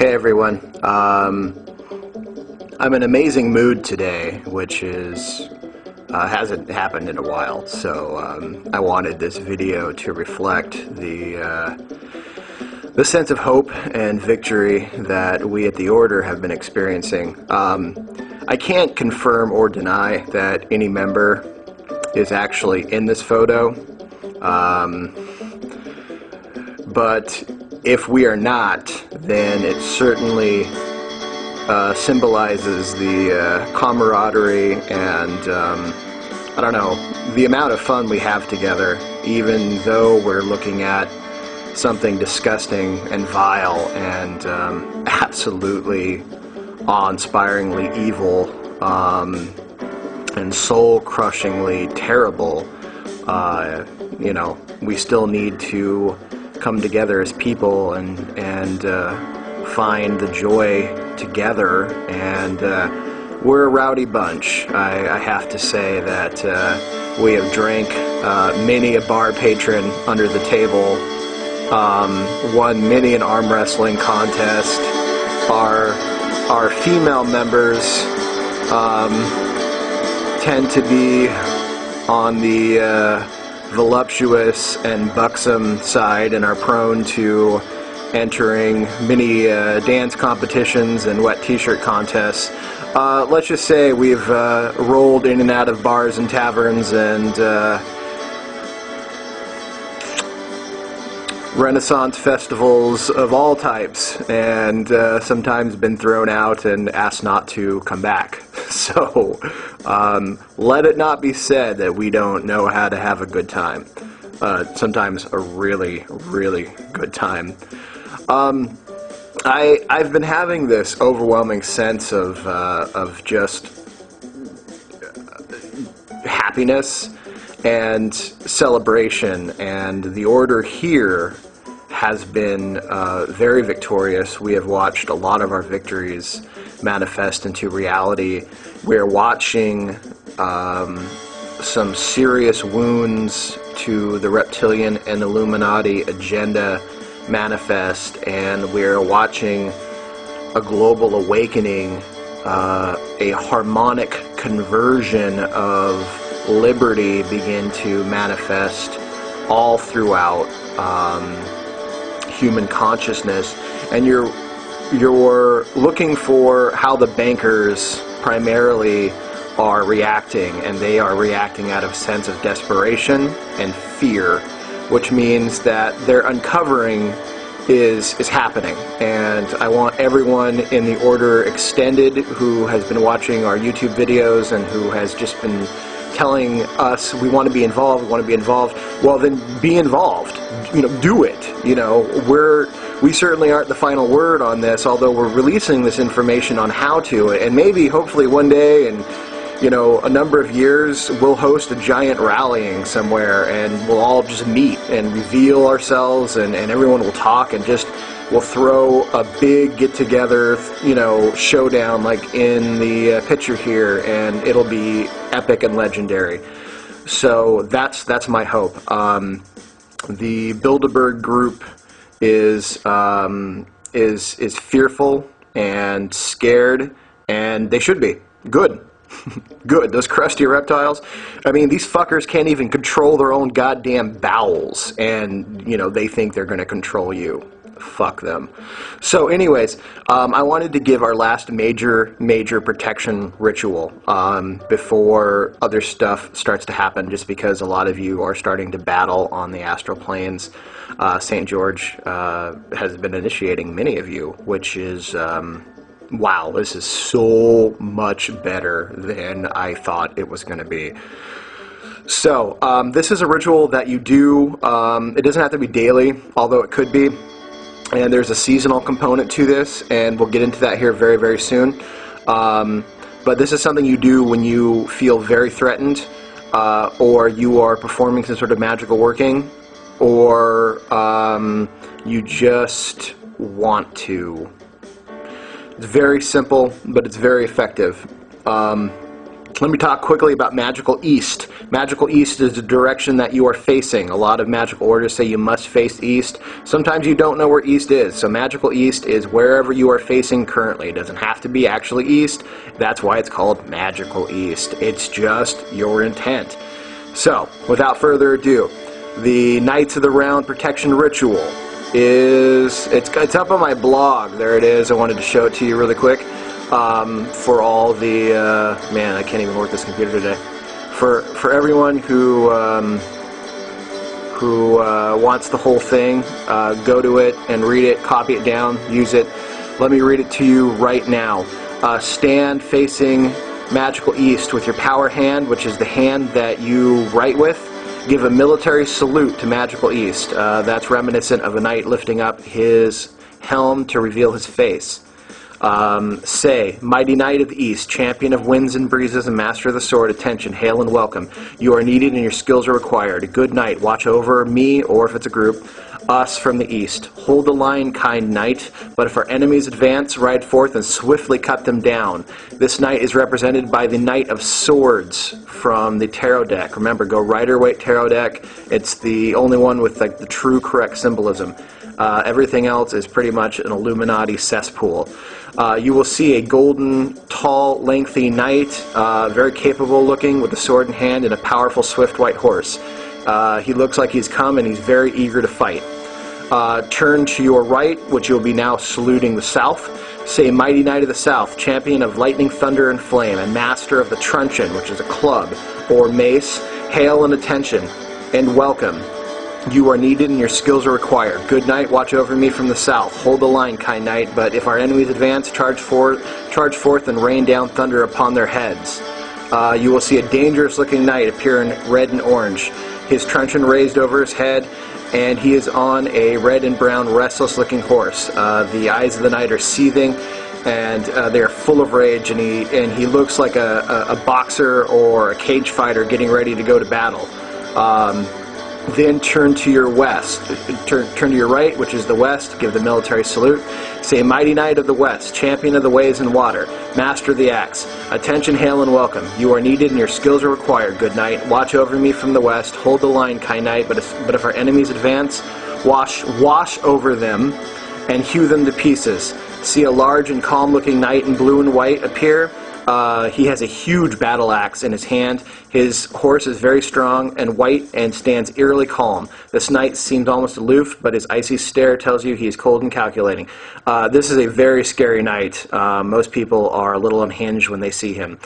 Hey everyone, I'm in an amazing mood today, which is hasn't happened in a while, so I wanted this video to reflect the sense of hope and victory that we at the Order have been experiencing. I can't confirm or deny that any member is actually in this photo, but if we are not, then it certainly symbolizes the camaraderie and, I don't know, the amount of fun we have together, even though we're looking at something disgusting and vile and absolutely awe-inspiringly evil and soul-crushingly terrible. You know, we still need to come together as people and find the joy together, and we're a rowdy bunch. I have to say that we have drank many a bar patron under the table, won many an arm wrestling contest. Our female members tend to be on the voluptuous and buxom side and are prone to entering many dance competitions and wet t-shirt contests. Let's just say we've rolled in and out of bars and taverns and Renaissance festivals of all types, and sometimes been thrown out and asked not to come back. So let it not be said that we don't know how to have a good time. Sometimes a really, really good time. I've been having this overwhelming sense of just happiness and celebration, and the Order here has been very victorious. We have watched a lot of our victories manifest into reality. We're watching some serious wounds to the reptilian and Illuminati agenda manifest, and we're watching a global awakening, a harmonic conversion of liberty begin to manifest all throughout human consciousness. And you're looking for how the bankers primarily are reacting, and they are reacting out of a sense of desperation and fear, which means that their uncovering is happening. And I want everyone in the Order Extended who has been watching our YouTube videos and who has just been telling us we want to be involved, well then be involved. You know, do it. You know, we certainly aren't the final word on this, although we're releasing this information on how to, and maybe hopefully one day in, you know, a number of years we'll host a giant rallying somewhere and we'll all just meet and reveal ourselves, and everyone will talk, and just we'll throw a big get-together, you know, showdown like in the picture here, and it'll be epic and legendary. So that's my hope. The Bilderberg group is fearful and scared, and they should be. Good. Good. Those crusty reptiles, I mean, these fuckers can't even control their own goddamn bowels, and, you know, they think they're going to control you. Fuck them. So anyways, I wanted to give our last major protection ritual before other stuff starts to happen, just because a lot of you are starting to battle on the astral planes. St. George has been initiating many of you, which is wow, this is so much better than I thought it was going to be. So this is a ritual that you do. It doesn't have to be daily, although it could be. And there's a seasonal component to this, and we'll get into that here very, very soon. But this is something you do when you feel very threatened, or you are performing some sort of magical working, or you just want to. It's very simple, but it's very effective. Let me talk quickly about Magical East. Magical East is the direction that you are facing. A lot of magical orders say you must face east. Sometimes you don't know where east is, so Magical East is wherever you are facing currently. It doesn't have to be actually east. That's why it's called Magical East. It's just your intent. So, without further ado, the Knights of the Round Protection Ritual is... It's up on my blog. There it is. I wanted to show it to you really quick. For all the man, I can't even work this computer today. For everyone who wants the whole thing, go to it and read it, copy it down, use it. Let me read it to you right now. Stand facing Magical East with your power hand, which is the hand that you write with. Give a military salute to Magical East. That's reminiscent of a knight lifting up his helm to reveal his face. Say, Mighty Knight of the East, champion of winds and breezes and master of the sword, attention, hail and welcome. You are needed and your skills are required. Good night, watch over me, or if it's a group, us from the east. Hold the line, kind knight, but if our enemies advance, ride forth and swiftly cut them down. This knight is represented by the Knight of Swords from the tarot deck. Remember, go Rider-Waite tarot deck. It's the only one with like the true correct symbolism. Everything else is pretty much an Illuminati cesspool. You will see a golden, tall, lengthy knight, very capable looking, with a sword in hand and a powerful, swift white horse. He looks like he's come and he's very eager to fight. Turn to your right, which you'll be now saluting the south. Say, Mighty Knight of the South, champion of lightning, thunder, and flame, and master of the truncheon, which is a club, or mace. Hail and attention, and welcome. You are needed and your skills are required. Good night, watch over me from the south. Hold the line, kind knight, but if our enemies advance, charge forth and rain down thunder upon their heads. You will see a dangerous looking knight appear in red and orange. His truncheon raised over his head, and he is on a red and brown restless looking horse. The eyes of the knight are seething, and they are full of rage, and he looks like a boxer or a cage fighter getting ready to go to battle. Then turn to your west. Turn to your right, which is the west. Give the military salute. Say, Mighty Knight of the West, champion of the waves and water, master of the axe. Attention, hail, and welcome. You are needed and your skills are required. Good night. Watch over me from the west. Hold the line, kind knight. But if our enemies advance, wash over them and hew them to pieces. See a large and calm-looking knight in blue and white appear. He has a huge battle axe in his hand. His horse is very strong and white and stands eerily calm. This knight seems almost aloof, but his icy stare tells you he is cold and calculating. This is a very scary knight. Most people are a little unhinged when they see him.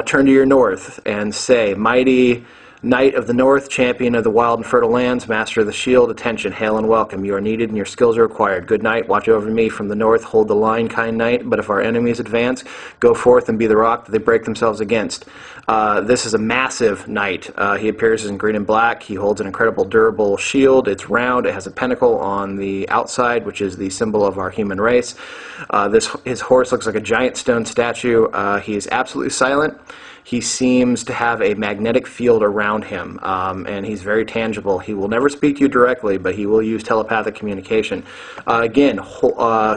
Turn to your north and say, Mighty Knight of the North, champion of the wild and fertile lands, master of the shield, attention, hail and welcome. You are needed and your skills are required. Good night, watch over me from the north, hold the line, kind knight, but if our enemies advance, go forth and be the rock that they break themselves against. This is a massive knight. He appears in green and black. He holds an incredible durable shield. It's round. It has a pentacle on the outside, which is the symbol of our human race. His horse looks like a giant stone statue. He is absolutely silent. He seems to have a magnetic field around him, and he's very tangible. He will never speak to you directly, but he will use telepathic communication. Again,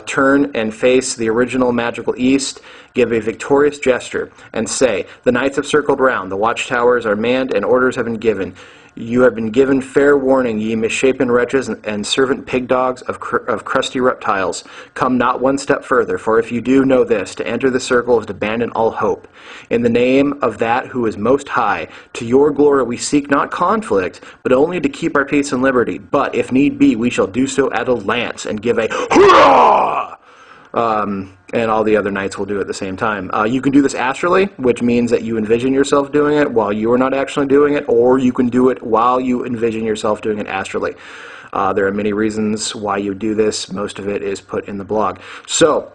turn and face the original Magical East, give a victorious gesture, and say, the knights have circled round, the watchtowers are manned, and orders have been given. You have been given fair warning, ye misshapen wretches and servant pig dogs of crusty reptiles. Come not one step further, for if you do, know this, to enter the circle is to abandon all hope. In the name of that who is most high, to your glory we seek not conflict, but only to keep our peace and liberty. But if need be, we shall do so at a lance, and give a hurrah! And all the other knights will do it at the same time. You can do this astrally, which means that you envision yourself doing it while you are not actually doing it, or you can do it while you envision yourself doing it astrally. There are many reasons why you do this. Most of it is put in the blog. So,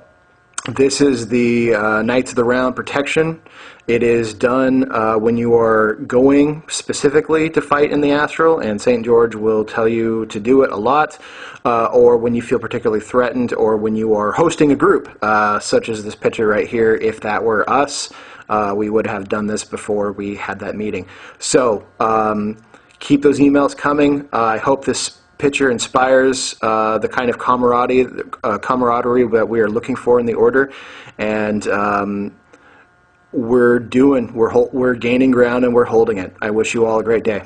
this is the Knights of the Round protection. It is done when you are going specifically to fight in the astral, and St. George will tell you to do it a lot, or when you feel particularly threatened, or when you are hosting a group, such as this picture right here. If that were us, we would have done this before we had that meeting. So, keep those emails coming. I hope this picture inspires the kind of camaraderie that we are looking for in the order, and we're gaining ground and we're holding it. I wish you all a great day.